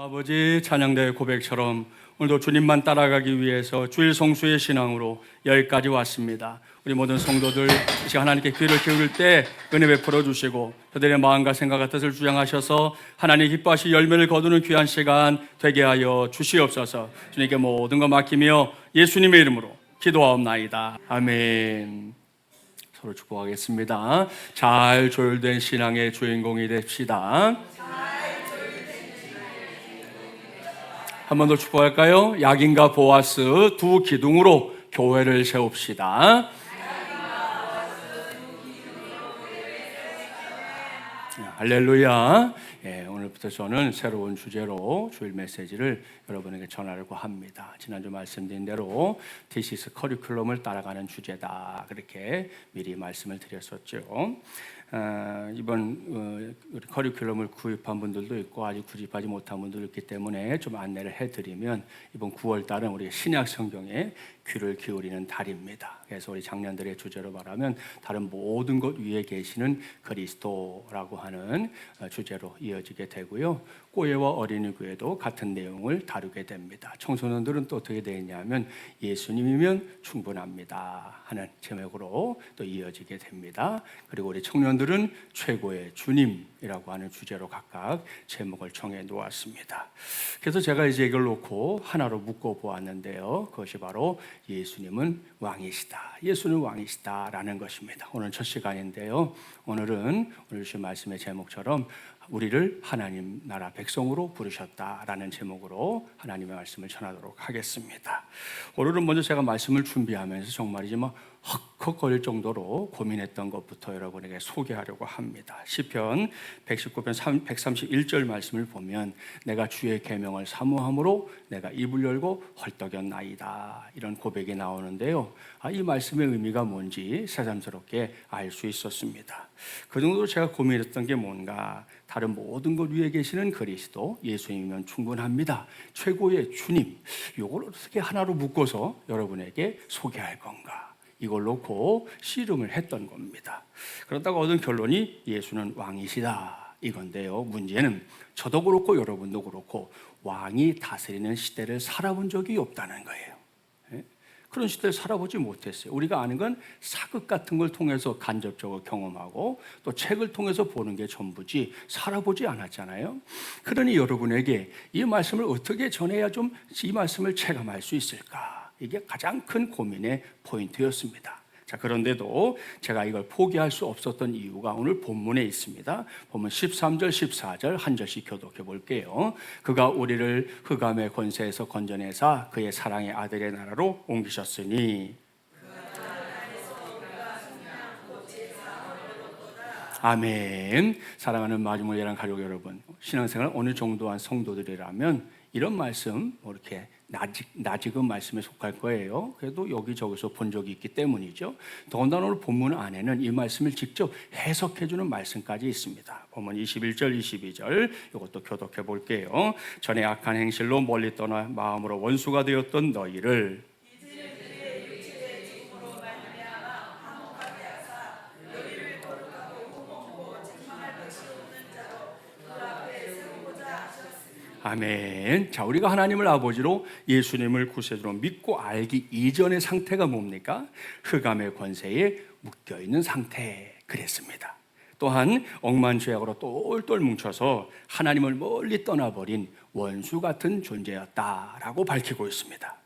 아버지, 찬양대의 고백처럼 오늘도 주님만 따라가기 위해서 주일 성수의 신앙으로 여기까지 왔습니다. 우리 모든 성도들 이 시간 하나님께 귀를 기울일 때 은혜 베풀어 주시고 저들의 마음과 생각과 뜻을 주장하셔서 하나님 기뻐하시 열매를 거두는 귀한 시간 되게 하여 주시옵소서. 주님께 모든 것 맡기며 예수님의 이름으로 기도하옵나이다. 아멘. 서로 축복하겠습니다. 잘 조율된 신앙의 주인공이 됩시다. 한 번 더 축복할까요? 야긴과 보아스 두 기둥으로 교회를 세웁시다. 할렐루야. 오늘부터 저는 새로운 주제로 주일 메시지를 여러분에게 전하려고 합니다. 지난주 말씀드린 대로 TCS 커리큘럼을 따라가는 주제다, 그렇게 미리 말씀을 드렸었죠. 이번 커리큘럼을 구입한 분들도 있고 아직 구입하지 못한 분들도 있기 때문에 좀 안내를 해드리면, 이번 9월 달은 우리 신약 성경에 귀를 기울이는 달입니다. 그래서 우리 작년들의 주제로 말하면 다른 모든 것 위에 계시는 그리스도라고 하는 주제로 이어지게 되고요. 꼬예와 어린이교회도 같은 내용을 다루게 됩니다. 청소년들은 또 어떻게 되느냐면 예수님이면 충분합니다 하는 제목으로 또 이어지게 됩니다. 그리고 우리 청년들은 최고의 주님이라고 하는 주제로 각각 제목을 정해 놓았습니다. 그래서 제가 이제 이걸 놓고 하나로 묶어 보았는데요. 그것이 바로 예수님은 왕이시다, 예수는 왕이시다라는 것입니다. 오늘 첫 시간인데요. 오늘은 오늘 주신 말씀의 제목처럼 우리를 하나님 나라 백성으로 부르셨다라는 제목으로 하나님의 말씀을 전하도록 하겠습니다. 오늘은 먼저 제가 말씀을 준비하면서 정말이지 헉헉거릴 정도로 고민했던 것부터 여러분에게 소개하려고 합니다. 시편 119편 131절 말씀을 보면 내가 주의 계명을 사모함으로 내가 입을 열고 헐떡였나이다, 이런 고백이 나오는데요. 이 말씀의 의미가 뭔지 새삼스럽게 알 수 있었습니다. 그 정도로 제가 고민했던 게 뭔가, 다른 모든 것 위에 계시는 그리스도 예수님이면 충분합니다, 최고의 주님, 이걸 어떻게 하나로 묶어서 여러분에게 소개할 건가, 이걸 놓고 씨름을 했던 겁니다. 그러다가 얻은 결론이 예수는 왕이시다 이건데요. 문제는 저도 그렇고 여러분도 그렇고 왕이 다스리는 시대를 살아본 적이 없다는 거예요. 그런 시대를 살아보지 못했어요. 우리가 아는 건 사극 같은 걸 통해서 간접적으로 경험하고 또 책을 통해서 보는 게 전부지 살아보지 않았잖아요. 그러니 여러분에게 이 말씀을 어떻게 전해야 좀 이 말씀을 체감할 수 있을까, 이게 가장 큰 고민의 포인트였습니다. 자, 그런데도 제가 이걸 포기할 수 없었던 이유가 오늘 본문에 있습니다. 본문 13절, 14절 한 절씩 교독해 볼게요. 그가 우리를 흑암의 권세에서 건져내사 그의 사랑의 아들의 나라로 옮기셨으니. 아멘. 사랑하는 마지못이란 가족 여러분, 신앙생활 어느 정도 한 성도들이라면 이런 말씀 이렇게 나직은 말씀에 속할 거예요. 그래도 여기저기서 본 적이 있기 때문이죠. 더군다나 오늘 본문 안에는 이 말씀을 직접 해석해주는 말씀까지 있습니다. 본문 21절, 22절 이것도 교독해 볼게요. 전에 악한 행실로 멀리 떠나 마음으로 원수가 되었던 너희를 아멘. 자, 우리가 하나님을 아버지로 예수님을 구세주로 믿고 알기 이전의 상태가 뭡니까? 흑암의 권세에 묶여있는 상태, 그랬습니다. 또한 억만죄악으로 똘똘 뭉쳐서 하나님을 멀리 떠나버린 원수 같은 존재였다라고 밝히고 있습니다.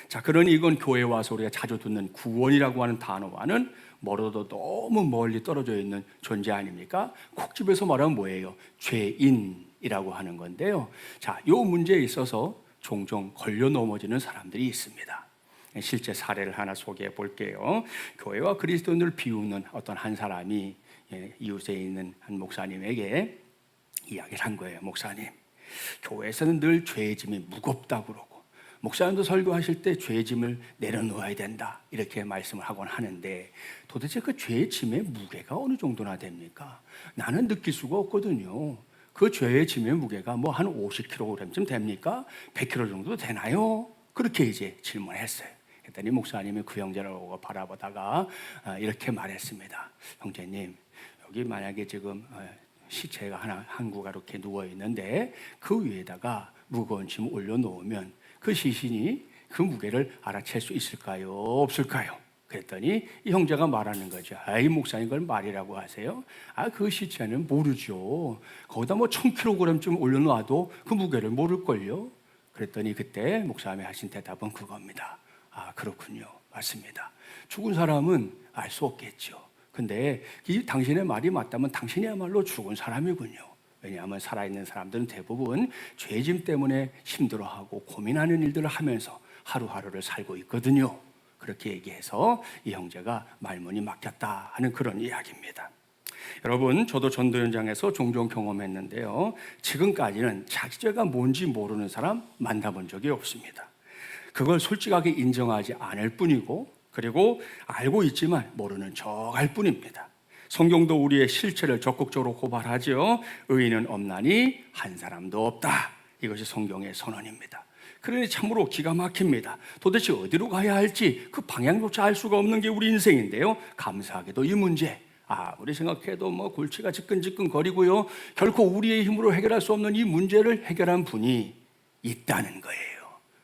자, 그러니 이건 교회에 와서 우리가 자주 듣는 구원이라고 하는 단어와는 멀어도 너무 멀리 떨어져 있는 존재 아닙니까? 콕 집에서 말하면 뭐예요? 죄인이라고 하는 건데요. 자, 이 문제에 있어서 종종 걸려 넘어지는 사람들이 있습니다. 실제 사례를 하나 소개해 볼게요. 교회와 그리스도인을 비우는 어떤 한 사람이 이웃에 있는 한 목사님에게 이야기를 한 거예요. 목사님, 교회에서는 늘 죄의 짐이 무겁다고 그러고 목사님도 설교하실 때 죄의 짐을 내려놓아야 된다, 이렇게 말씀을 하곤 하는데 도대체 그 죄의 짐의 무게가 어느 정도나 됩니까? 나는 느낄 수가 없거든요. 그 죄의 짐의 무게가 뭐 한 50kg쯤 됩니까? 100kg 정도 되나요? 그렇게 이제 질문했어요. 그랬더니 목사님이 그 형제를 보고 바라보다가 이렇게 말했습니다. 형제님, 여기 만약에 지금 시체가 한 구가 이렇게 누워 있는데 그 위에다가 무거운 짐 올려놓으면 그 시신이 그 무게를 알아챌 수 있을까요? 없을까요? 그랬더니 이 형제가 말하는 거죠. 이 목사님 그걸 말이라고 하세요? 그 시체는 모르죠. 거기다 뭐 1000kg쯤 올려놔도 그 무게를 모를걸요? 그랬더니 그때 목사님이 하신 대답은 그겁니다. 그렇군요. 맞습니다. 죽은 사람은 알 수 없겠죠. 근데 당신의 말이 맞다면 당신이야말로 죽은 사람이군요. 왜냐하면 살아있는 사람들은 대부분 죄짐 때문에 힘들어하고 고민하는 일들을 하면서 하루하루를 살고 있거든요. 그렇게 얘기해서 이 형제가 말문이 막혔다 하는 그런 이야기입니다. 여러분, 저도 전도 현장에서 종종 경험했는데요, 지금까지는 자기 죄가 뭔지 모르는 사람 만나본 적이 없습니다. 그걸 솔직하게 인정하지 않을 뿐이고, 그리고 알고 있지만 모르는 척할 뿐입니다. 성경도 우리의 실체를 적극적으로 고발하죠. 의인은 없나니 한 사람도 없다. 이것이 성경의 선언입니다. 그러니 참으로 기가 막힙니다. 도대체 어디로 가야 할지 그 방향조차 알 수가 없는 게 우리 인생인데요, 감사하게도 이 문제, 우리 생각해도 뭐 골치가 지끈지끈 거리고요, 결코 우리의 힘으로 해결할 수 없는 이 문제를 해결한 분이 있다는 거예요.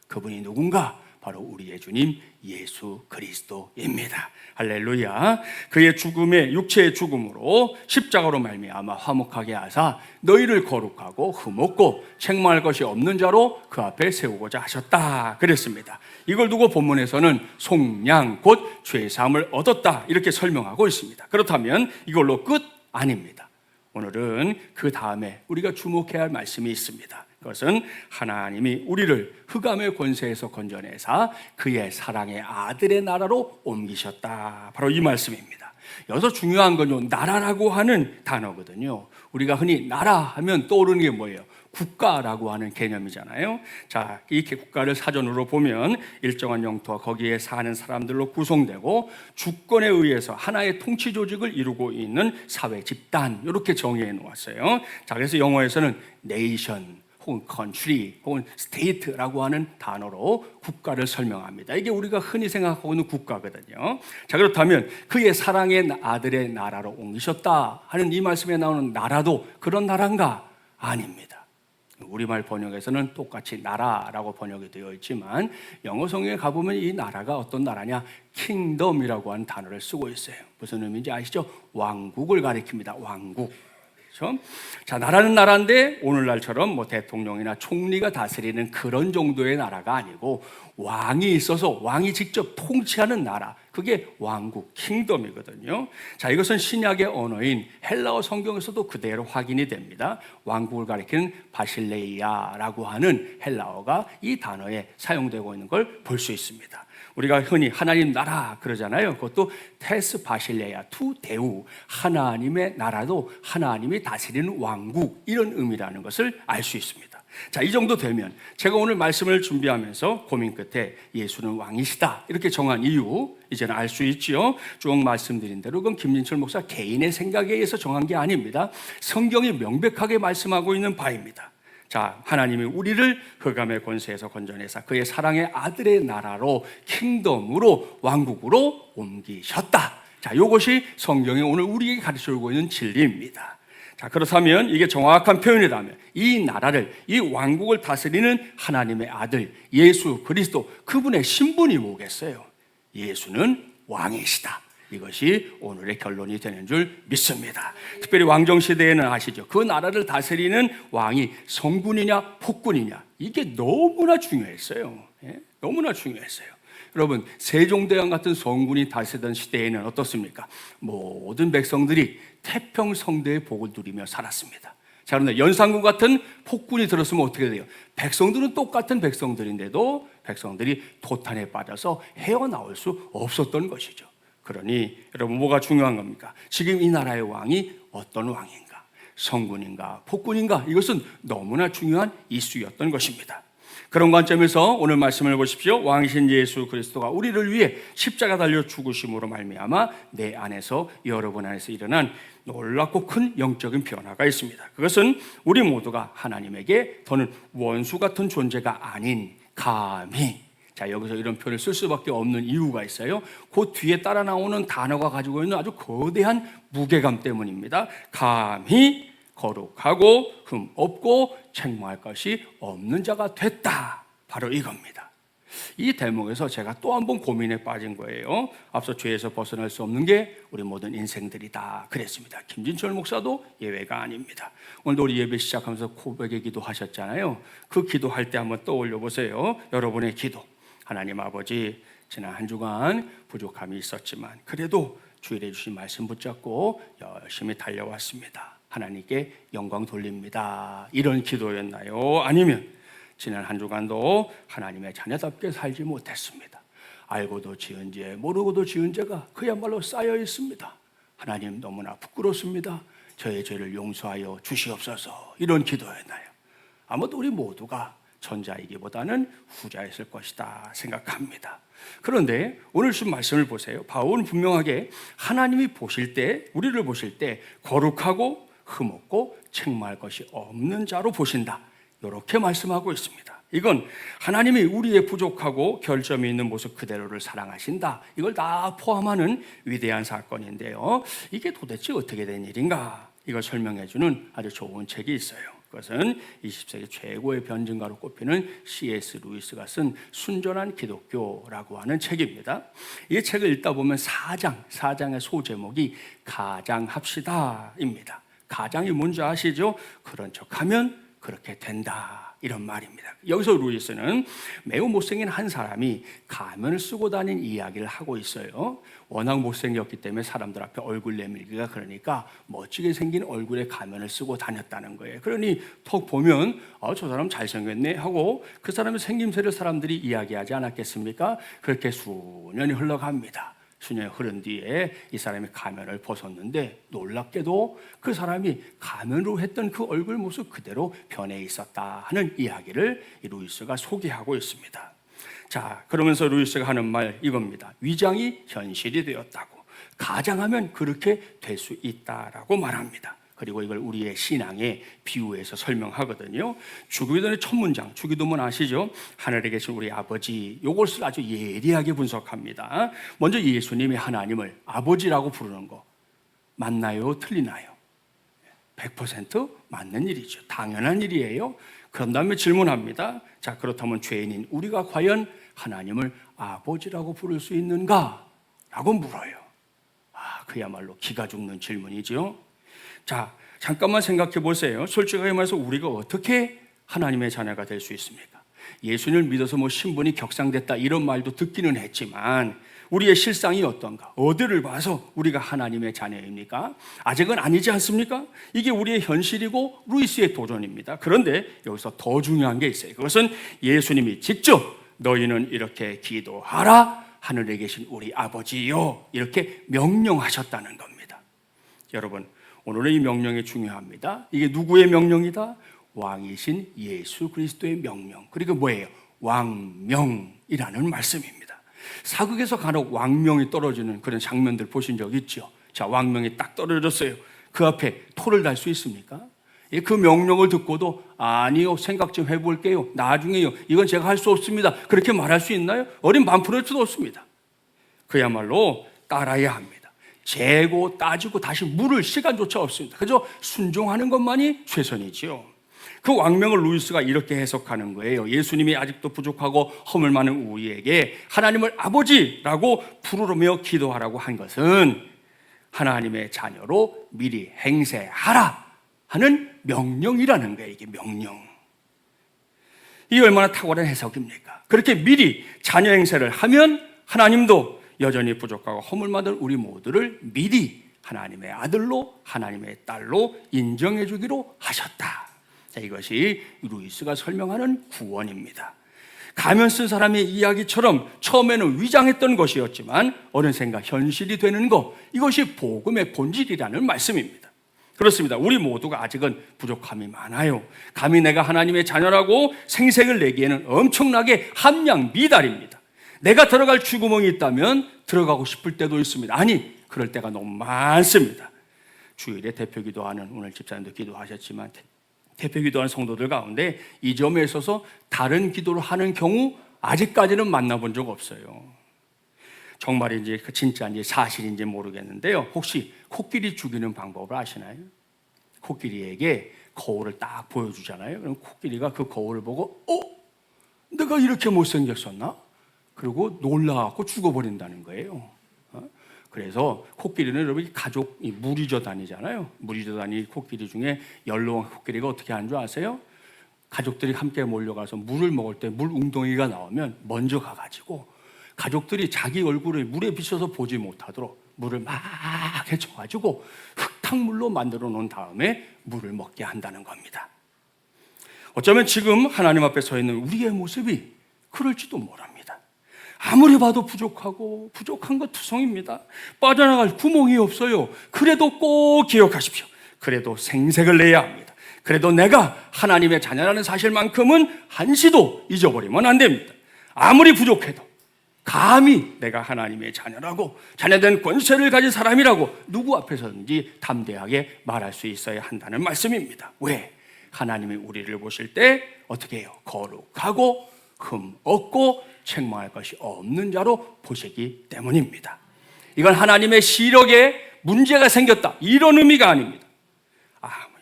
그분이 누군가? 바로 우리의 주님 예수 그리스도입니다. 할렐루야. 그의 죽음에 육체의 죽음으로 십자가로 말미암아 화목하게 하사 너희를 거룩하고 흠없고 책망할 것이 없는 자로 그 앞에 세우고자 하셨다 그랬습니다. 이걸 두고 본문에서는 속량 곧 죄사함을 얻었다 이렇게 설명하고 있습니다. 그렇다면 이걸로 끝? 아닙니다. 오늘은 그 다음에 우리가 주목해야 할 말씀이 있습니다. 그것은 하나님이 우리를 흑암의 권세에서 건져내사 그의 사랑의 아들의 나라로 옮기셨다. 바로 이 말씀입니다. 여기서 중요한 건요, 나라라고 하는 단어거든요. 우리가 흔히 나라 하면 떠오르는 게 뭐예요? 국가라고 하는 개념이잖아요. 자, 이 국가를 사전으로 보면 일정한 영토와 거기에 사는 사람들로 구성되고 주권에 의해서 하나의 통치 조직을 이루고 있는 사회 집단, 이렇게 정의해 놓았어요. 자, 그래서 영어에서는 네이션 혹은 country 혹은 state라고 하는 단어로 국가를 설명합니다. 이게 우리가 흔히 생각하고 있는 국가거든요. 자, 그렇다면 그의 사랑의 아들의 나라로 옮기셨다 하는 이 말씀에 나오는 나라도 그런 나라인가? 아닙니다. 우리말 번역에서는 똑같이 나라라고 번역이 되어 있지만 영어 성경에 가보면 이 나라가 어떤 나라냐? kingdom이라고 하는 단어를 쓰고 있어요. 무슨 의미인지 아시죠? 왕국을 가리킵니다. 왕국. 그렇죠? 자, 나라는 나라인데 오늘날처럼 뭐 대통령이나 총리가 다스리는 그런 정도의 나라가 아니고 왕이 있어서 왕이 직접 통치하는 나라, 그게 왕국, 킹덤이거든요. 자, 이것은 신약의 언어인 헬라어 성경에서도 그대로 확인이 됩니다. 왕국을 가리키는 바실레이아라고 하는 헬라어가 이 단어에 사용되고 있는 걸 볼 수 있습니다. 우리가 흔히 하나님 나라 그러잖아요. 그것도 테스 바실레야, 투 데우, 하나님의 나라도 하나님이 다스리는 왕국, 이런 의미라는 것을 알 수 있습니다. 자, 이 정도 되면 제가 오늘 말씀을 준비하면서 고민 끝에 예수는 왕이시다 이렇게 정한 이유 이제는 알 수 있지요. 쭉 말씀드린 대로 그건 김진철 목사 개인의 생각에 의해서 정한 게 아닙니다. 성경이 명백하게 말씀하고 있는 바입니다. 자, 하나님이 우리를 흑암의 권세에서 건져내사 그의 사랑의 아들의 나라로, 킹덤으로, 왕국으로 옮기셨다. 자, 이것이 성경이 오늘 우리에게 가르쳐주고 있는 진리입니다. 자, 그렇다면 이게 정확한 표현이라면 이 나라를, 이 왕국을 다스리는 하나님의 아들 예수 그리스도, 그분의 신분이 뭐겠어요? 예수는 왕이시다. 이것이 오늘의 결론이 되는 줄 믿습니다. 특별히 왕정시대에는 아시죠? 그 나라를 다스리는 왕이 성군이냐 폭군이냐, 이게 너무나 중요했어요. 너무나 중요했어요. 여러분, 세종대왕 같은 성군이 다스리던 시대에는 어떻습니까? 모든 백성들이 태평성대의 복을 누리며 살았습니다. 자, 그런데 연산군 같은 폭군이 들었으면 어떻게 돼요? 백성들은 똑같은 백성들인데도 백성들이 도탄에 빠져서 헤어나올 수 없었던 것이죠. 그러니 여러분, 뭐가 중요한 겁니까? 지금 이 나라의 왕이 어떤 왕인가? 성군인가? 폭군인가? 이것은 너무나 중요한 이슈였던 것입니다. 그런 관점에서 오늘 말씀을 보십시오. 왕이신 예수 그리스도가 우리를 위해 십자가 달려 죽으심으로 말미암아 내 안에서, 여러분 안에서 일어난 놀랍고 큰 영적인 변화가 있습니다. 그것은 우리 모두가 하나님에게 더는 원수 같은 존재가 아닌 감히, 자, 여기서 이런 표현을 쓸 수밖에 없는 이유가 있어요. 그 뒤에 따라 나오는 단어가 가지고 있는 아주 거대한 무게감 때문입니다. 감히 거룩하고 흠 없고 책망할 것이 없는 자가 됐다. 바로 이겁니다. 이 대목에서 제가 또 한 번 고민에 빠진 거예요. 앞서 죄에서 벗어날 수 없는 게 우리 모든 인생들이다 그랬습니다. 김진철 목사도 예외가 아닙니다. 오늘도 우리 예배 시작하면서 고백의 기도 하셨잖아요. 그 기도할 때 한번 떠올려 보세요. 여러분의 기도. 하나님 아버지, 지난 한 주간 부족함이 있었지만 그래도 주일에 주신 말씀 붙잡고 열심히 달려왔습니다. 하나님께 영광 돌립니다. 이런 기도였나요? 아니면 지난 한 주간도 하나님의 자녀답게 살지 못했습니다. 알고도 지은 죄, 모르고도 지은 죄가 그야말로 쌓여 있습니다. 하나님 너무나 부끄럽습니다. 저의 죄를 용서하여 주시옵소서. 이런 기도였나요? 아무도 우리 모두가 전자이기보다는 후자였을 것이다 생각합니다. 그런데 오늘 준 말씀을 보세요. 바울은 분명하게 하나님이 보실 때, 우리를 보실 때 거룩하고 흠없고 책망할 것이 없는 자로 보신다. 이렇게 말씀하고 있습니다. 이건 하나님이 우리의 부족하고 결점이 있는 모습 그대로를 사랑하신다. 이걸 다 포함하는 위대한 사건인데요. 이게 도대체 어떻게 된 일인가? 이걸 설명해주는 아주 좋은 책이 있어요. 그것은 20세기 최고의 변증가로 꼽히는 C.S. 루이스가 쓴 순전한 기독교라고 하는 책입니다. 이 책을 읽다 보면 4장의 소제목이 가장합시다입니다. 가장이 뭔지 아시죠? 그런 척하면 그렇게 된다, 이런 말입니다. 여기서 루이스는 매우 못생긴 한 사람이 가면을 쓰고 다닌 이야기를 하고 있어요. 워낙 못생겼기 때문에 사람들 앞에 얼굴 내밀기가 그러니까 멋지게 생긴 얼굴에 가면을 쓰고 다녔다는 거예요. 그러니 턱 보면 저 사람 잘생겼네 하고 그 사람의 생김새를 사람들이 이야기하지 않았겠습니까? 그렇게 수년이 흘러갑니다. 수년이 흐른 뒤에 이 사람이 가면을 벗었는데 놀랍게도 그 사람이 가면으로 했던 그 얼굴 모습 그대로 변해 있었다 하는 이야기를 이 루이스가 소개하고 있습니다. 자, 그러면서 루이스가 하는 말 이겁니다. 위장이 현실이 되었다고. 가장하면 그렇게 될 수 있다라고 말합니다. 그리고 이걸 우리의 신앙의 비유해서 설명하거든요. 주기도문의 첫 문장, 주기도문 아시죠? 하늘에 계신 우리 아버지, 이것을 아주 예리하게 분석합니다. 먼저 예수님이 하나님을 아버지라고 부르는 거 맞나요? 틀리나요? 100% 맞는 일이죠. 당연한 일이에요. 그런 다음에 질문합니다. 자, 그렇다면 죄인인 우리가 과연 하나님을 아버지라고 부를 수 있는가? 라고 물어요. 그야말로 기가 죽는 질문이죠. 자, 잠깐만 생각해 보세요. 솔직하게 말해서 우리가 어떻게 하나님의 자녀가 될 수 있습니까? 예수님을 믿어서 신분이 격상됐다 이런 말도 듣기는 했지만 우리의 실상이 어떤가? 어디를 봐서 우리가 하나님의 자녀입니까? 아직은 아니지 않습니까? 이게 우리의 현실이고 루이스의 도전입니다. 그런데 여기서 더 중요한 게 있어요. 그것은 예수님이 직접 너희는 이렇게 기도하라, 하늘에 계신 우리 아버지요, 이렇게 명령하셨다는 겁니다. 여러분, 오늘은 이 명령이 중요합니다. 이게 누구의 명령이다? 왕이신 예수 그리스도의 명령. 그리고 뭐예요? 왕명이라는 말씀입니다. 사극에서 간혹 왕명이 떨어지는 그런 장면들 보신 적 있죠? 자, 왕명이 딱 떨어졌어요. 그 앞에 토를 달 수 있습니까? 그 명령을 듣고도 아니요, 생각 좀 해볼게요, 나중에요, 이건 제가 할 수 없습니다, 그렇게 말할 수 있나요? 어린 반푼을 수도 없습니다. 그야말로 따라야 합니다. 재고 따지고 다시 물을 시간조차 없습니다. 그저 순종하는 것만이 최선이지요. 그 왕명을 루이스가 이렇게 해석하는 거예요. 예수님이 아직도 부족하고 허물 많은 우리에게 하나님을 아버지라고 부르며 기도하라고 한 것은 하나님의 자녀로 미리 행세하라 하는 명령이라는 거예요. 이게 명령. 이게 얼마나 탁월한 해석입니까? 그렇게 미리 자녀 행세를 하면 하나님도 여전히 부족하고 허물 많은 우리 모두를 미리 하나님의 아들로, 하나님의 딸로 인정해 주기로 하셨다. 자, 이것이 루이스가 설명하는 구원입니다. 가면 쓴 사람의 이야기처럼 처음에는 위장했던 것이었지만 어느샌가 현실이 되는 것, 이것이 복음의 본질이라는 말씀입니다. 그렇습니다. 우리 모두가 아직은 부족함이 많아요. 감히 내가 하나님의 자녀라고 생색을 내기에는 엄청나게 함량미달입니다. 내가 들어갈 쥐구멍이 있다면 들어가고 싶을 때도 있습니다. 아니, 그럴 때가 너무 많습니다. 주일에 대표 기도하는, 오늘 집사님도 기도하셨지만 대표 기도하는 성도들 가운데 이 점에 있어서 다른 기도를 하는 경우 아직까지는 만나본 적 없어요. 정말인지 진짜인지 사실인지 모르겠는데요. 혹시 코끼리 죽이는 방법을 아시나요? 코끼리에게 거울을 딱 보여주잖아요. 그럼 코끼리가 그 거울을 보고 내가 이렇게 못생겼었나? 그리고 놀라갖고 죽어버린다는 거예요. 그래서 코끼리는 여러분 가족이 무리져 다니잖아요. 무리져 다니 코끼리 중에 연로한 코끼리가 어떻게 하는 줄 아세요? 가족들이 함께 몰려가서 물을 먹을 때 물 웅덩이가 나오면 먼저 가가지고 가족들이 자기 얼굴을 물에 비춰서 보지 못하도록 물을 막 헤쳐가지고 흙탕물로 만들어 놓은 다음에 물을 먹게 한다는 겁니다. 어쩌면 지금 하나님 앞에 서 있는 우리의 모습이 그럴지도 모릅니다. 아무리 봐도 부족하고 부족한 것 투성입니다. 빠져나갈 구멍이 없어요. 그래도 꼭 기억하십시오. 그래도 생색을 내야 합니다. 그래도 내가 하나님의 자녀라는 사실만큼은 한시도 잊어버리면 안 됩니다. 아무리 부족해도 감히 내가 하나님의 자녀라고, 자녀된 권세를 가진 사람이라고 누구 앞에서든지 담대하게 말할 수 있어야 한다는 말씀입니다. 왜? 하나님이 우리를 보실 때 어떻게 해요? 거룩하고 흠 없고 책망할 것이 없는 자로 보시기 때문입니다. 이건 하나님의 시력에 문제가 생겼다, 이런 의미가 아닙니다.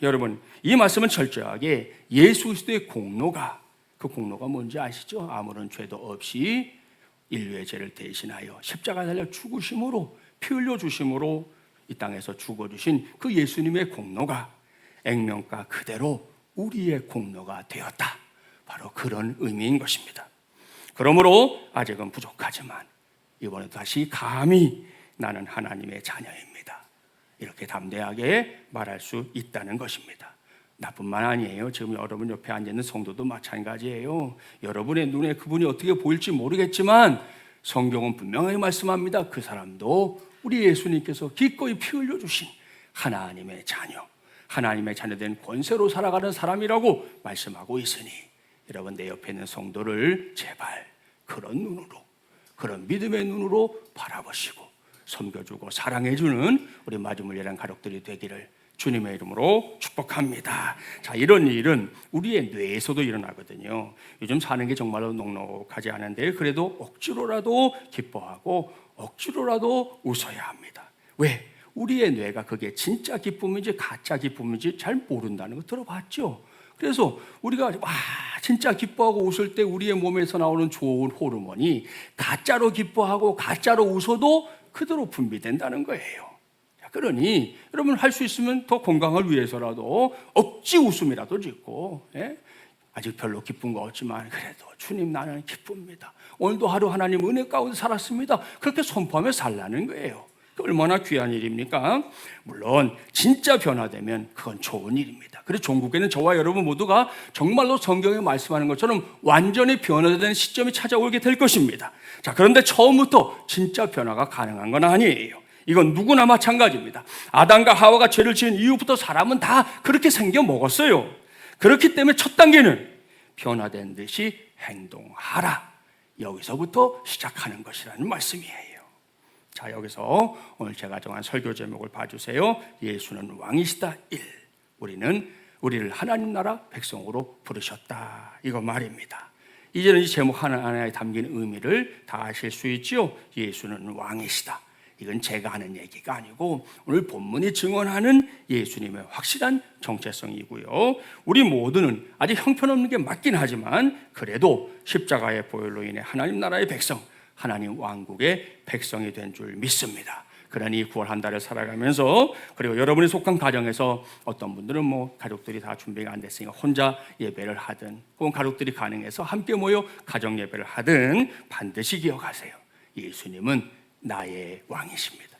여러분, 이 말씀은 철저하게 예수 그리스도의 공로가, 그 공로가 뭔지 아시죠? 아무런 죄도 없이 인류의 죄를 대신하여 십자가에 달려 죽으심으로, 피 흘려 주심으로 이 땅에서 죽어주신 그 예수님의 공로가 액면가 그대로 우리의 공로가 되었다, 바로 그런 의미인 것입니다. 그러므로 아직은 부족하지만 이번에 다시 감히 나는 하나님의 자녀입니다, 이렇게 담대하게 말할 수 있다는 것입니다. 나뿐만 아니에요. 지금 여러분 옆에 앉아있는 성도도 마찬가지예요. 여러분의 눈에 그분이 어떻게 보일지 모르겠지만 성경은 분명하게 말씀합니다. 그 사람도 우리 예수님께서 기꺼이 피 흘려주신 하나님의 자녀, 하나님의 자녀된 권세로 살아가는 사람이라고 말씀하고 있으니 여러분, 내 옆에 있는 성도를 제발 그런 눈으로, 그런 믿음의 눈으로 바라보시고 섬겨주고 사랑해주는 우리 마지못이란 가족들이 되기를 주님의 이름으로 축복합니다. 자, 이런 일은 우리의 뇌에서도 일어나거든요. 요즘 사는 게 정말로 넉넉하지 않은데 그래도 억지로라도 기뻐하고 억지로라도 웃어야 합니다. 왜? 우리의 뇌가 그게 진짜 기쁨인지 가짜 기쁨인지 잘 모른다는 거 들어봤죠? 그래서 우리가 진짜 기뻐하고 웃을 때 우리의 몸에서 나오는 좋은 호르몬이 가짜로 기뻐하고 가짜로 웃어도 그대로 분비된다는 거예요. 그러니 여러분, 할 수 있으면 더 건강을 위해서라도 억지 웃음이라도 짓고, 아직 별로 기쁜 거 없지만 그래도 주님 나는 기쁩니다, 오늘도 하루 하나님 은혜 가운데 살았습니다, 그렇게 선포하며 살라는 거예요. 얼마나 귀한 일입니까? 물론 진짜 변화되면 그건 좋은 일입니다. 그래서 종국에는 저와 여러분 모두가 정말로 성경에 말씀하는 것처럼 완전히 변화되는 시점이 찾아오게 될 것입니다. 자, 그런데 처음부터 진짜 변화가 가능한 건 아니에요. 이건 누구나 마찬가지입니다. 아담과 하와가 죄를 지은 이후부터 사람은 다 그렇게 생겨 먹었어요. 그렇기 때문에 첫 단계는 변화된 듯이 행동하라, 여기서부터 시작하는 것이라는 말씀이에요. 자, 여기서 오늘 제가 정한 설교 제목을 봐주세요. 예수는 왕이시다 1. 우리를 하나님 나라 백성으로 부르셨다, 이거 말입니다. 이제는 이 제목 하나하나에 담긴 의미를 다 아실 수 있지요. 예수는 왕이시다, 이건 제가 하는 얘기가 아니고 오늘 본문이 증언하는 예수님의 확실한 정체성이고요. 우리 모두는 아직 형편없는 게 맞긴 하지만 그래도 십자가의 보혈로 인해 하나님 나라의 백성, 하나님 왕국의 백성이 된 줄 믿습니다. 그러니 9월 한 달을 살아가면서, 그리고 여러분이 속한 가정에서 어떤 분들은 가족들이 다 준비가 안 됐으니까 혼자 예배를 하든, 혹은 가족들이 가능해서 함께 모여 가정 예배를 하든 반드시 기억하세요. 예수님은 나의 왕이십니다.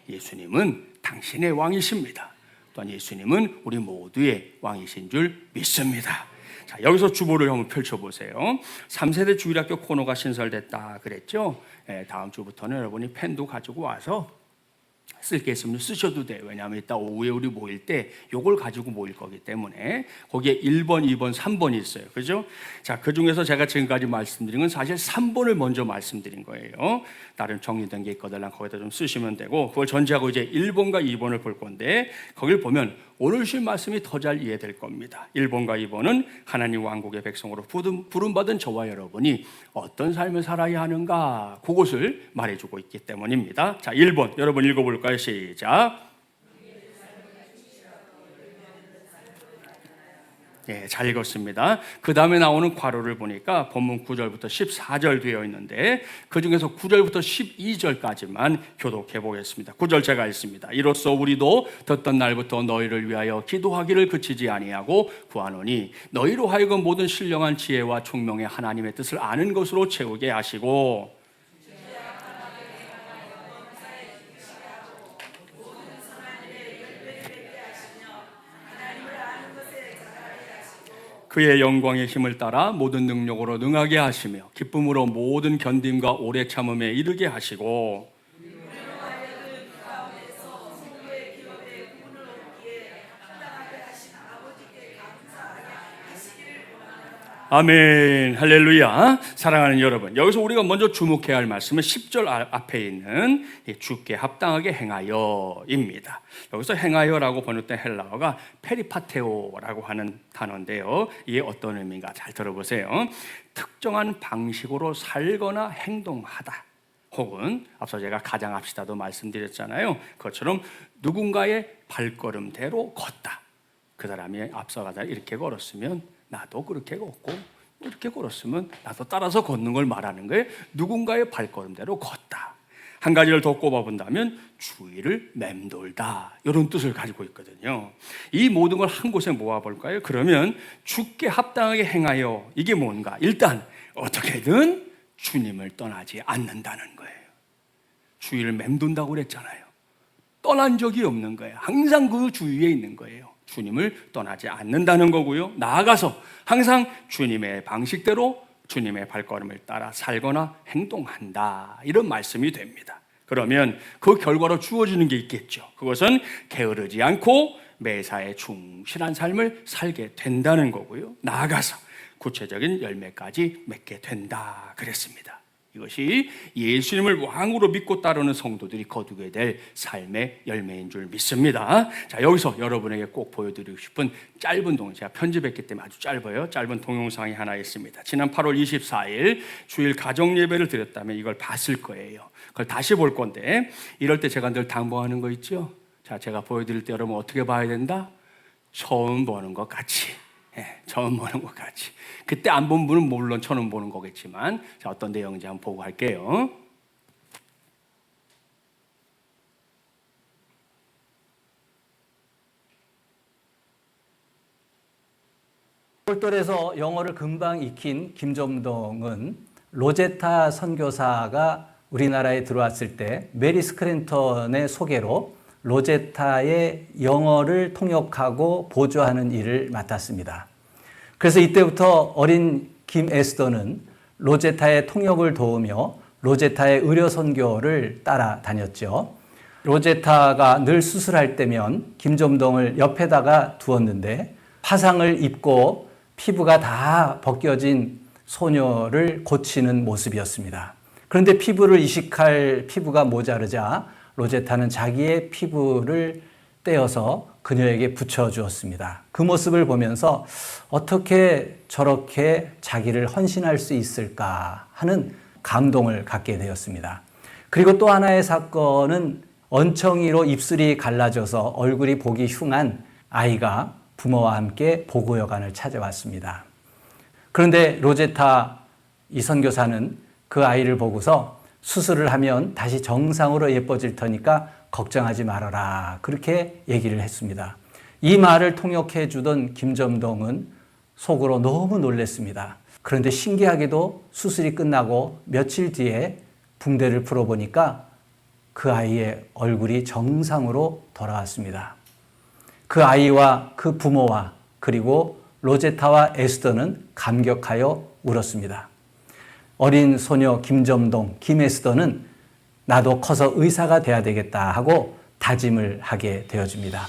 예수님은 당신의 왕이십니다. 또한 예수님은 우리 모두의 왕이신 줄 믿습니다. 자, 여기서 주보를 한번 펼쳐보세요. 3세대 주일학교 코너가 신설됐다 그랬죠? 다음 주부터는 여러분이 펜도 가지고 와서 쓸 게 있으면 쓰셔도 돼요. 왜냐하면 이따 오후에 우리 모일 때 요걸 가지고 모일 거기 때문에 거기에 1번, 2번, 3번이 있어요. 그죠? 자, 그 중에서 제가 지금까지 말씀드린 건 사실 3번을 먼저 말씀드린 거예요. 다른 정리된 게 있거든요. 거기다 좀 쓰시면 되고, 그걸 전제하고 이제 1번과 2번을 볼 건데, 거길 보면 오늘 주신 말씀이 더 잘 이해될 겁니다. 1번과 2번은 하나님 왕국의 백성으로 부름받은 저와 여러분이 어떤 삶을 살아야 하는가, 그것을 말해주고 있기 때문입니다. 자, 1번 여러분 읽어볼까요? 시작. 예, 잘 읽었습니다. 그 다음에 나오는 괄호를 보니까 본문 9절부터 14절 되어 있는데 그 중에서 9절부터 12절까지만 교독해 보겠습니다. 9절 제가 읽습니다. 이로써 우리도 듣던 날부터 너희를 위하여 기도하기를 그치지 아니하고 구하노니 너희로 하여금 모든 신령한 지혜와 총명의 하나님의 뜻을 아는 것으로 채우게 하시고 그의 영광의 힘을 따라 모든 능력으로 능하게 하시며 기쁨으로 모든 견딤과 오래 참음에 이르게 하시고 아멘, 할렐루야. 사랑하는 여러분, 여기서 우리가 먼저 주목해야 할 말씀은 10절 앞에 있는 주께 합당하게 행하여입니다. 여기서 행하여라고 번역된 헬라어가 페리파테오라고 하는 단어인데요, 이게 어떤 의미인가 잘 들어보세요. 특정한 방식으로 살거나 행동하다, 혹은 앞서 제가 가장합시다도 말씀드렸잖아요. 그것처럼 누군가의 발걸음대로 걷다. 그 사람이 앞서가다 이렇게 걸었으면 나도 그렇게 걷고, 이렇게 걸었으면 나도 따라서 걷는 걸 말하는 거예요. 누군가의 발걸음대로 걷다. 한 가지를 더 꼽아본다면 주위를 맴돌다, 이런 뜻을 가지고 있거든요. 이 모든 걸 한 곳에 모아볼까요? 그러면 주께 합당하게 행하여, 이게 뭔가? 일단 어떻게든 주님을 떠나지 않는다는 거예요. 주위를 맴돈다고 그랬잖아요. 떠난 적이 없는 거예요. 항상 그 주위에 있는 거예요. 주님을 떠나지 않는다는 거고요. 나아가서 항상 주님의 방식대로 주님의 발걸음을 따라 살거나 행동한다, 이런 말씀이 됩니다. 그러면 그 결과로 주어지는 게 있겠죠. 그것은 게으르지 않고 매사에 충실한 삶을 살게 된다는 거고요. 나아가서 구체적인 열매까지 맺게 된다 그랬습니다. 이것이 예수님을 왕으로 믿고 따르는 성도들이 거두게 될 삶의 열매인 줄 믿습니다. 자, 여기서 여러분에게 꼭 보여드리고 싶은 짧은 동영, 제가 편집했기 때문에 아주 짧아요. 짧은 동영상이 하나 있습니다. 지난 8월 24일 주일 가정 예배를 드렸다면 이걸 봤을 거예요. 그걸 다시 볼 건데, 이럴 때 제가 늘 당부하는 거 있죠. 자, 제가 보여드릴 때 여러분 어떻게 봐야 된다? 처음 보는 것 같이. 처음 보는 것 같이. 그때 안 본 분은 물론 처음 보는 거겠지만, 자, 어떤 내용인지 한번 보고 갈게요. 똘똘해서 영어를 금방 익힌 김점동은 로제타 선교사가 우리나라에 들어왔을 때 메리 스크랜턴의 소개로 로제타의 영어를 통역하고 보조하는 일을 맡았습니다. 그래서 이때부터 어린 김 에스더는 로제타의 통역을 도우며 로제타의 의료 선교를 따라다녔죠. 로제타가 늘 수술할 때면 김점동을 옆에다가 두었는데 화상을 입고 피부가 다 벗겨진 소녀를 고치는 모습이었습니다. 그런데 피부를 이식할 피부가 모자르자 로제타는 자기의 피부를 떼어서 그녀에게 붙여주었습니다. 그 모습을 보면서 어떻게 저렇게 자기를 헌신할 수 있을까 하는 감동을 갖게 되었습니다. 그리고 또 하나의 사건은 언청이로 입술이 갈라져서 얼굴이 보기 흉한 아이가 부모와 함께 보고여관을 찾아왔습니다. 그런데 로제타 이 선교사는 그 아이를 보고서 수술을 하면 다시 정상으로 예뻐질 테니까 걱정하지 말아라, 그렇게 얘기를 했습니다. 이 말을 통역해 주던 김점동은 속으로 너무 놀랐습니다. 그런데 신기하게도 수술이 끝나고 며칠 뒤에 붕대를 풀어보니까 그 아이의 얼굴이 정상으로 돌아왔습니다. 그 아이와 그 부모와 그리고 로제타와 에스더는 감격하여 울었습니다. 어린 소녀 김점동, 김에스더는 나도 커서 의사가 돼야 되겠다 하고 다짐을 하게 되어집니다.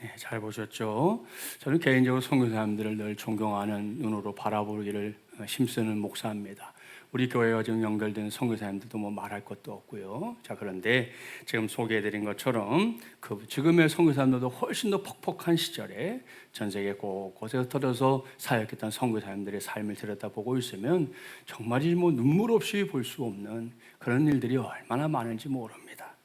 네, 잘 보셨죠? 저는 개인적으로 선교사님들을 늘 존경하는 눈으로 바라보기를 힘쓰는 목사입니다. 우리 교회와 지금 연결된 선교사님들도 뭐 말할 것도 없고요. 자, 그런데 지금 소개해드린 것처럼 그 지금의 선교사님들도 훨씬 더 퍽퍽한 시절에 전 세계 곳곳에서 터져서 사역했던 선교사님들의 삶을 들여다보고 있으면 정말이 뭐 눈물 없이 볼 수 없는 그런 일들이 얼마나 많은지 모릅니다.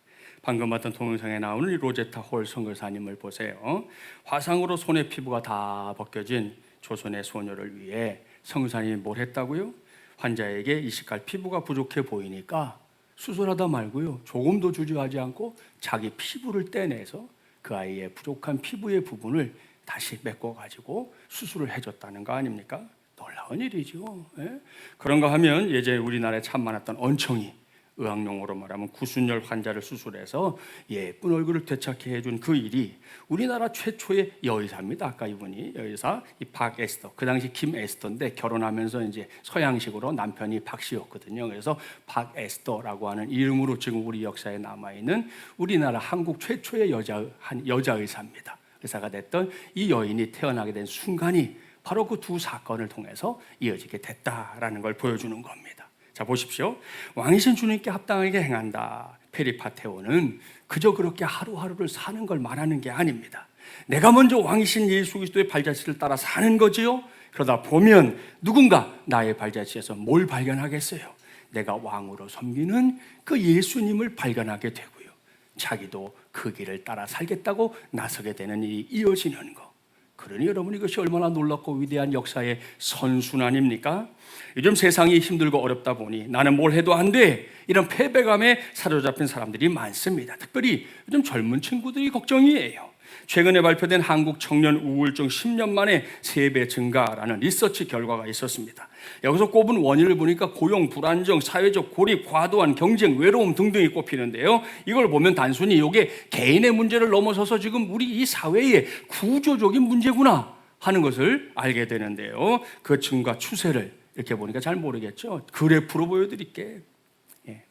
방금 봤던 동영상에 나오는 이 로제타 홀 선교사님을 보세요. 화상으로 손의 피부가 다 벗겨진 조선의 소녀를 위해 선교사님이 뭘 했다고요? 환자에게 이식할 피부가 부족해 보이니까 수술하다 말고요, 조금도 주저하지 않고 자기 피부를 떼내서 그 아이의 부족한 피부의 부분을 다시 메꿔가지고 수술을 해줬다는 거 아닙니까? 놀라운 일이죠. 예? 그런가 하면 예전에 우리나라에 참 많았던 언청이, 의학용어로 말하면 구순열 환자를 수술해서 예쁜 얼굴을 되찾게 해준 그 일이 우리나라 최초의 여의사입니다. 아까 이분이 여의사, 이 박에스더, 그 당시 김에스더인데 결혼하면서 이제 서양식으로 남편이 박씨였거든요. 그래서 박에스더라고 하는 이름으로 지금 우리 역사에 남아 있는 우리나라 한국 최초의 여자 의사입니다. 의사가 됐던 이 여인이 태어나게 된 순간이 바로 그 두 사건을 통해서 이어지게 됐다라는 걸 보여주는 겁니다. 자, 보십시오. 왕이신 주님께 합당하게 행한다. 페리파테오는 그저 그렇게 하루하루를 사는 걸 말하는 게 아닙니다. 내가 먼저 왕이신 예수 그리스도의 발자취를 따라 사는 거지요. 그러다 보면 누군가 나의 발자취에서 뭘 발견하겠어요? 내가 왕으로 섬기는 그 예수님을 발견하게 되고요, 자기도 그 길을 따라 살겠다고 나서게 되는 일이 이어지는 거. 그러니 여러분, 이것이 얼마나 놀랍고 위대한 역사의 선순 아닙니까? 요즘 세상이 힘들고 어렵다 보니 나는 뭘 해도 안 돼, 이런 패배감에 사로잡힌 사람들이 많습니다. 특별히 요즘 젊은 친구들이 걱정이에요. 최근에 발표된 한국 청년 우울증 10년 만에 3배 증가라는 리서치 결과가 있었습니다. 여기서 꼽은 원인을 보니까 고용, 불안정, 사회적 고립, 과도한 경쟁, 외로움 등등이 꼽히는데요, 이걸 보면 단순히 이게 개인의 문제를 넘어서서 지금 우리 이 사회의 구조적인 문제구나 하는 것을 알게 되는데요, 그 증가 추세를 이렇게 보니까 잘 모르겠죠. 그래프로 보여드릴게.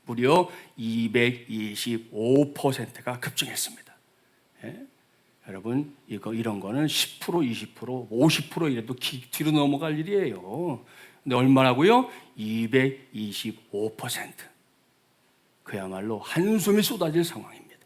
무려 225%가 급증했습니다. 여러분, 이런 거는 10%, 20%, 50% 이래도 뒤로 넘어갈 일이에요. 근데 얼마라고요? 225%. 그야말로 한숨이 쏟아질 상황입니다.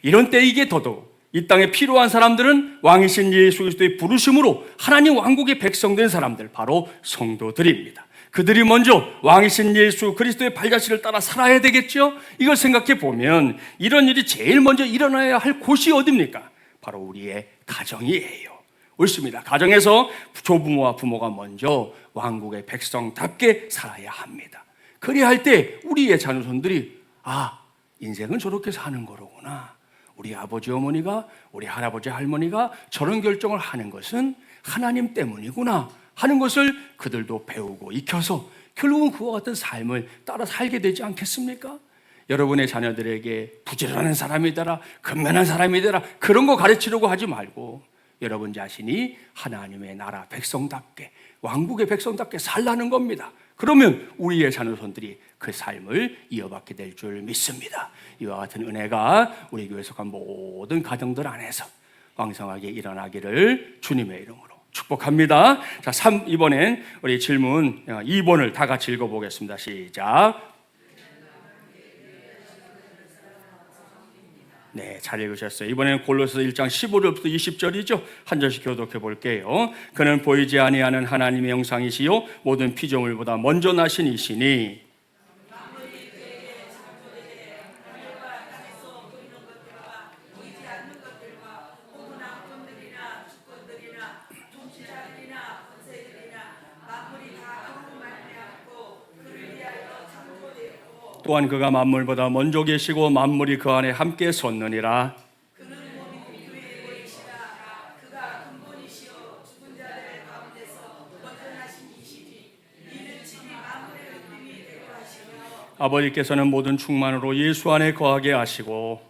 이런 때이기에 더더욱 이 땅에 필요한 사람들은 왕이신 예수 그리스도의 부르심으로 하나님 왕국의 백성된 사람들, 바로 성도들입니다. 그들이 먼저 왕이신 예수 그리스도의 발자취를 따라 살아야 되겠죠? 이걸 생각해 보면 이런 일이 제일 먼저 일어나야 할 곳이 어디입니까? 바로 우리의 가정이에요. 옳습니다. 가정에서 조부모와 부모가 먼저 왕국의 백성답게 살아야 합니다. 그래야 할 때 우리의 자녀손들이, 아, 인생은 저렇게 사는 거로구나, 우리 아버지 어머니가, 우리 할아버지 할머니가 저런 결정을 하는 것은 하나님 때문이구나 하는 것을 그들도 배우고 익혀서 결국은 그와 같은 삶을 따라 살게 되지 않겠습니까? 여러분의 자녀들에게 부지런한 사람이 되라, 근면한 사람이 되라, 그런 거 가르치려고 하지 말고 여러분 자신이 하나님의 나라 백성답게, 왕국의 백성답게 살라는 겁니다. 그러면 우리의 자녀손들이 그 삶을 이어받게 될 줄 믿습니다. 이와 같은 은혜가 우리 교회 속한 모든 가정들 안에서 왕성하게 일어나기를 주님의 이름으로 축복합니다. 자, 이번엔 우리 질문 2번을 다 같이 읽어보겠습니다. 시작. 네, 잘 읽으셨어요. 이번에는 골로새서 1장 15절부터 20절이죠. 한 절씩 교독해 볼게요. 그는 보이지 아니하는 하나님의 형상이시요 모든 피조물보다 먼저 나신 이시니 또한 그가 만물보다 먼저 계시고 만물이 그 안에 함께 섰느니라. 그는 몸이 교회의 머리시라. 그가 근본이시요 죽은 자들 가운데서 먼저 나신 이시니 이는 친히 만물의 으뜸이 되려 하시며 아버지께서는 모든 충만으로 예수 안에 거하게 하시고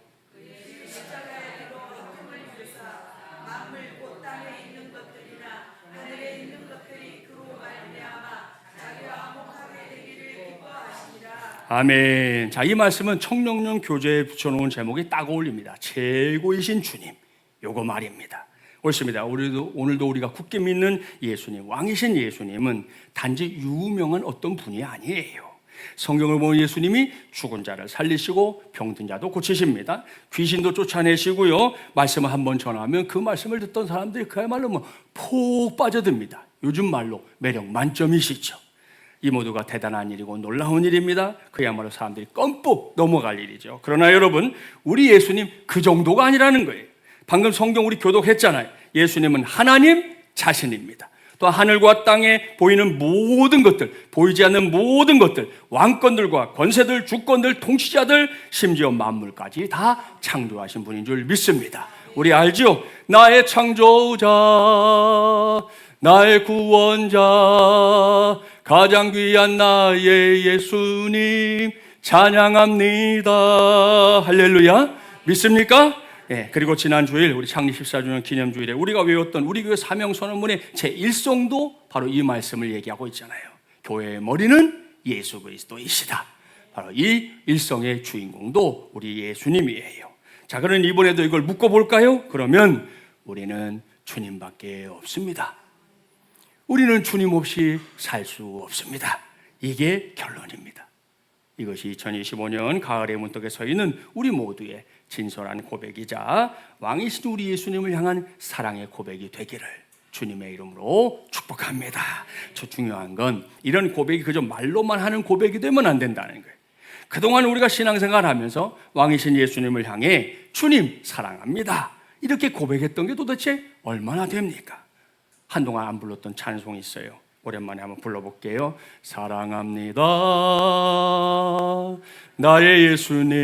아멘. 자, 이 말씀은 청령령 교재에 붙여놓은 제목이 딱 어울립니다. 최고이신 주님, 요거 말입니다. 옳습니다. 오늘도 우리가 굳게 믿는 예수님, 왕이신 예수님은 단지 유명한 어떤 분이 아니에요. 성경을 보면 예수님이 죽은 자를 살리시고 병든 자도 고치십니다. 귀신도 쫓아내시고요, 말씀을 한번 전하면 그 말씀을 듣던 사람들이 그야말로 푹 빠져듭니다. 요즘 말로 매력 만점이시죠. 이 모두가 대단한 일이고 놀라운 일입니다. 그야말로 사람들이 껌뻑 넘어갈 일이죠. 그러나 여러분, 우리 예수님 그 정도가 아니라는 거예요. 방금 성경 우리 교독했잖아요. 예수님은 하나님 자신입니다. 또 하늘과 땅에 보이는 모든 것들, 보이지 않는 모든 것들, 왕권들과 권세들, 주권들, 통치자들, 심지어 만물까지 다 창조하신 분인 줄 믿습니다. 우리 알죠? 나의 창조자, 나의 구원자, 가장 귀한 나의 예수님 찬양합니다. 할렐루야. 믿습니까? 예, 그리고 지난 주일 우리 창립 14주년 기념주일에 우리가 외웠던 우리 교회 사명선언문의 제1송도 바로 이 말씀을 얘기하고 있잖아요. 교회의 머리는 예수 그리스도이시다. 바로 이 일성의 주인공도 우리 예수님이에요. 자, 그럼 이번에도 이걸 묶어볼까요? 그러면 우리는 주님밖에 없습니다. 우리는 주님 없이 살 수 없습니다. 이게 결론입니다. 이것이 2025년 가을의 문턱에 서 있는 우리 모두의 진솔한 고백이자 왕이신 우리 예수님을 향한 사랑의 고백이 되기를 주님의 이름으로 축복합니다. 저 중요한 건 이런 고백이 그저 말로만 하는 고백이 되면 안 된다는 거예요. 그동안 우리가 신앙생활 하면서 왕이신 예수님을 향해 주님 사랑합니다 이렇게 고백했던 게 도대체 얼마나 됩니까? 한동안 안 불렀던 찬송이 있어요. 오랜만에 한번 불러볼게요. 사랑합니다 나의 예수님,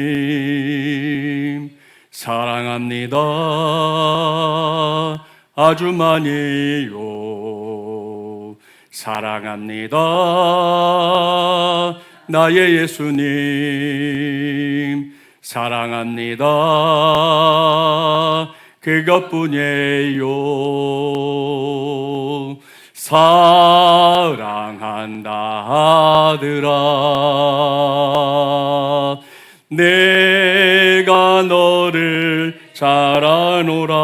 사랑합니다 아주 많이요. 사랑합니다 나의 예수님, 사랑합니다 그것뿐이에요. 사랑한다 아들아, 내가 너를 잘 아노라.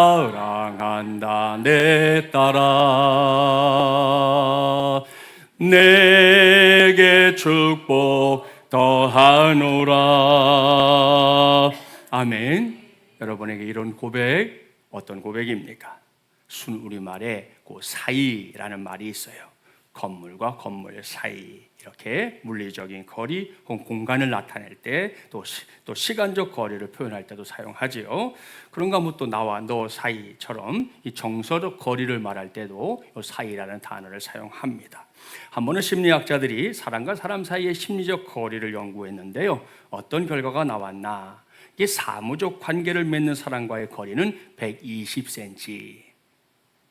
사랑한다 내 딸아, 내게 축복 더하노라. 아멘. 여러분에게 이런 고백 어떤 고백입니까? 순우리말에 그 사이라는 말이 있어요. 건물과 건물 사이, 이렇게 물리적인 거리 혹은 공간을 나타낼 때 또 시간적 거리를 표현할 때도 사용하지요. 그런가 하면 또 나와 너 사이처럼 이 정서적 거리를 말할 때도 이 사이라는 단어를 사용합니다. 한 번은 심리학자들이 사람과 사람 사이의 심리적 거리를 연구했는데요. 어떤 결과가 나왔나? 이게 사무적 관계를 맺는 사람과의 거리는 120cm,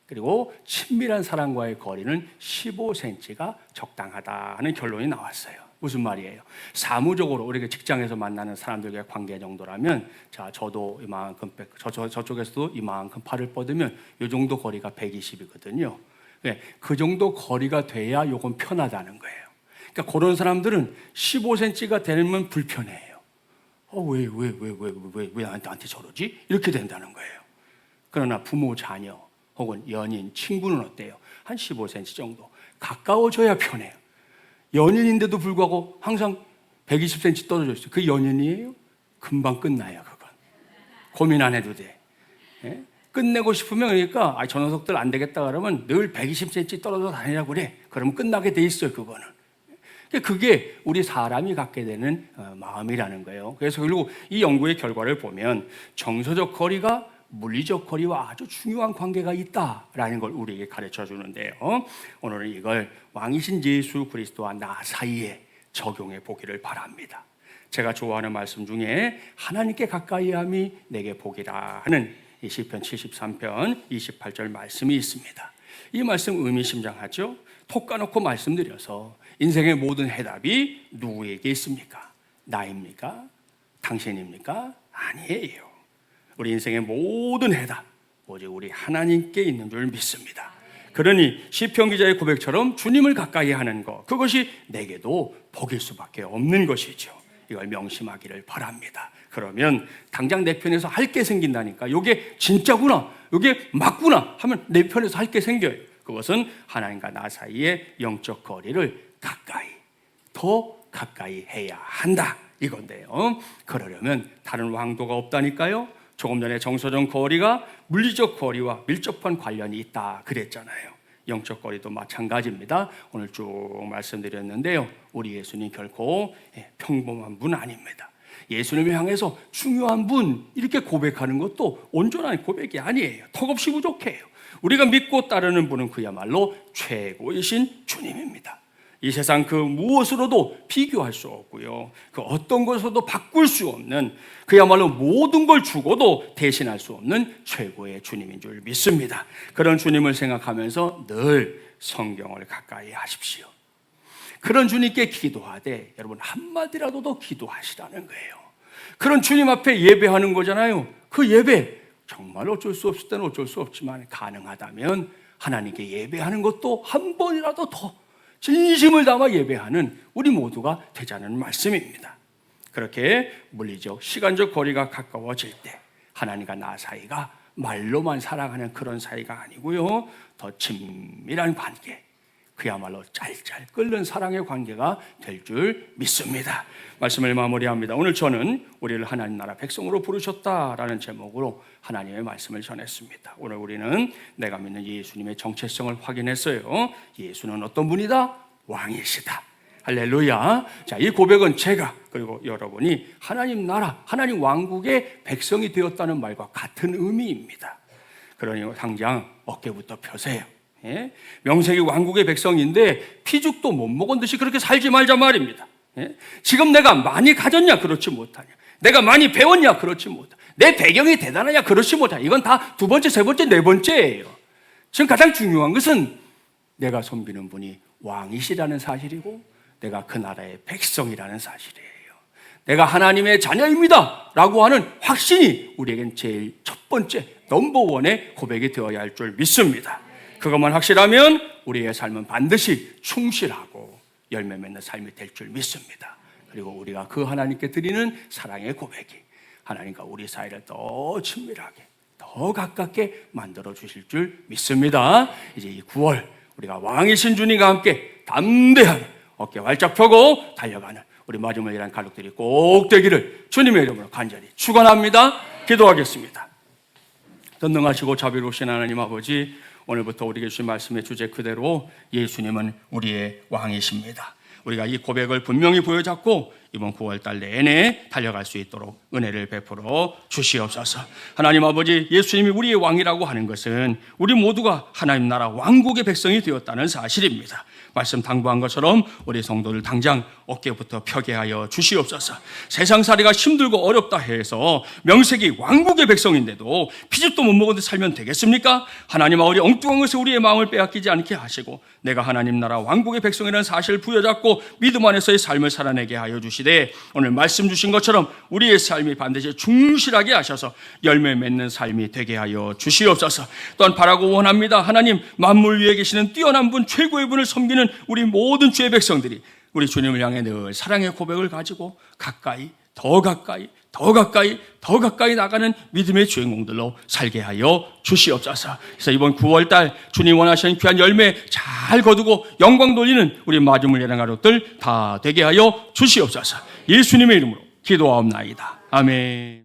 그리고 친밀한 사람과의 거리는 15cm가 적당하다는 결론이 나왔어요. 무슨 말이에요? 사무적으로 우리가 직장에서 만나는 사람들과의 관계 정도라면, 자, 저도 이만큼, 저쪽에서도 이만큼 팔을 뻗으면 이 정도 거리가 120이거든요. 그 정도 거리가 돼야 요건 편하다는 거예요. 그러니까 그런 사람들은 15cm가 되면 불편해요. 왜 나한테 저러지? 이렇게 된다는 거예요. 그러나 부모, 자녀 혹은 연인, 친구는 어때요? 한 15cm 정도 가까워져야 편해요. 연인인데도 불구하고 항상 120cm 떨어져 있어요. 그 연인이에요? 금방 끝나요. 그건 고민 안 해도 돼. 예? 끝내고 싶으면, 그러니까 저 녀석들 안 되겠다 그러면 늘 120cm 떨어져 다니라고 그래. 그러면 끝나게 돼 있어요. 그거는. 그게 우리 사람이 갖게 되는 마음이라는 거예요. 그래서 그리고 이 연구의 결과를 보면 정서적 거리가 물리적 거리와 아주 중요한 관계가 있다라는 걸 우리에게 가르쳐 주는데요. 오늘은 이걸 왕이신 예수 그리스도와 나 사이에 적용해 보기를 바랍니다. 제가 좋아하는 말씀 중에 하나님께 가까이함이 내게 복이라 하는 이 시편 73편 28절 말씀이 있습니다. 이 말씀 의미심장하죠. 톡 까놓고 말씀드려서 인생의 모든 해답이 누구에게 있습니까? 나입니까? 당신입니까? 아니에요. 우리 인생의 모든 해답 오직 우리 하나님께 있는 줄 믿습니다. 그러니 시편 기자의 고백처럼 주님을 가까이 하는 것, 그것이 내게도 복일 수밖에 없는 것이죠. 이걸 명심하기를 바랍니다. 그러면 당장 내 편에서 할 게 생긴다니까. 이게 진짜구나, 이게 맞구나 하면 내 편에서 할 게 생겨요. 그것은 하나님과 나 사이의 영적 거리를 더 가까이 해야 한다 이건데요. 그러려면 다른 왕도가 없다니까요. 조금 전에 정서적 거리가 물리적 거리와 밀접한 관련이 있다 그랬잖아요. 영적 거리도 마찬가지입니다. 오늘 쭉 말씀드렸는데요. 우리 예수님 결코 평범한 분 아닙니다. 예수님을 향해서 중요한 분 이렇게 고백하는 것도 온전한 고백이 아니에요. 턱없이 부족해요. 우리가 믿고 따르는 분은 그야말로 최고이신 주님입니다. 이 세상 그 무엇으로도 비교할 수 없고요. 그 어떤 것으로도 바꿀 수 없는, 그야말로 모든 걸 주고도 대신할 수 없는 최고의 주님인 줄 믿습니다. 그런 주님을 생각하면서 늘 성경을 가까이 하십시오. 그런 주님께 기도하되 여러분 한마디라도 더 기도하시라는 거예요. 그런 주님 앞에 예배하는 거잖아요. 그 예배 정말 어쩔 수 없을 때는 어쩔 수 없지만 가능하다면 하나님께 예배하는 것도 한 번이라도 더 진심을 담아 예배하는 우리 모두가 되자는 말씀입니다. 그렇게 물리적, 시간적 거리가 가까워질 때 하나님과 나 사이가 말로만 사랑하는 그런 사이가 아니고요, 더 친밀한 관계, 그야말로 짤짤 끓는 사랑의 관계가 될 줄 믿습니다. 말씀을 마무리합니다. 오늘 저는 우리를 하나님 나라 백성으로 부르셨다라는 제목으로 하나님의 말씀을 전했습니다. 오늘 우리는 내가 믿는 예수님의 정체성을 확인했어요. 예수는 어떤 분이다? 왕이시다. 할렐루야. 자, 이 고백은 제가 그리고 여러분이 하나님 나라, 하나님 왕국의 백성이 되었다는 말과 같은 의미입니다. 그러니 당장 어깨부터 펴세요. 예? 명색이 왕국의 백성인데 피죽도 못 먹은 듯이 그렇게 살지 말자 말입니다. 예? 지금 내가 많이 가졌냐? 그렇지 못하냐? 내가 많이 배웠냐? 그렇지 못하냐? 내 배경이 대단하냐? 그렇지 못하냐? 이건 다 두 번째, 세 번째, 네 번째예요. 지금 가장 중요한 것은 내가 섬기는 분이 왕이시라는 사실이고 내가 그 나라의 백성이라는 사실이에요. 내가 하나님의 자녀입니다 라고 하는 확신이 우리에겐 제일 첫 번째 넘버원의 고백이 되어야 할 줄 믿습니다. 그것만 확실하면 우리의 삶은 반드시 충실하고 열매 맺는 삶이 될 줄 믿습니다. 그리고 우리가 그 하나님께 드리는 사랑의 고백이 하나님과 우리 사이를 더 친밀하게, 더 가깝게 만들어 주실 줄 믿습니다. 이제 이 9월 우리가 왕이신 주님과 함께 담대하게 어깨 활짝 펴고 달려가는 우리 마지막에 일한 가족들이 꼭 되기를 주님의 이름으로 간절히 축원합니다. 기도하겠습니다. 전능하시고 자비로우신 하나님 아버지, 오늘부터 우리에게 주신 말씀의 주제 그대로 예수님은 우리의 왕이십니다. 우리가 이 고백을 분명히 부여잡고 이번 9월달 내내 달려갈 수 있도록 은혜를 베풀어 주시옵소서. 하나님 아버지, 예수님이 우리의 왕이라고 하는 것은 우리 모두가 하나님 나라 왕국의 백성이 되었다는 사실입니다. 말씀 당부한 것처럼 우리 성도들 당장 어깨부터 펴게 하여 주시옵소서. 세상살이가 힘들고 어렵다 해서 명색이 왕국의 백성인데도 피죽도 못 먹은 듯 살면 되겠습니까? 하나님 아버지, 엉뚱한 것에 우리의 마음을 빼앗기지 않게 하시고 내가 하나님 나라 왕국의 백성이라는 사실을 부여잡고 믿음 안에서의 삶을 살아내게 하여 주시되, 오늘 말씀 주신 것처럼 우리의 삶이 반드시 충실하게 하셔서 열매 맺는 삶이 되게 하여 주시옵소서. 또한 바라고 원합니다. 하나님, 만물 위에 계시는 뛰어난 분, 최고의 분을 섬기는 우리 모든 주의 백성들이 우리 주님을 향해 늘 사랑의 고백을 가지고 가까이, 더 가까이, 더 가까이, 더 가까이 나가는 믿음의 주인공들로 살게 하여 주시옵소서. 그래서 이번 9월달 주님 원하시는 귀한 열매 잘 거두고 영광 돌리는 우리 마지막 예랑 가족들 다 되게 하여 주시옵소서. 예수님의 이름으로 기도하옵나이다. 아멘.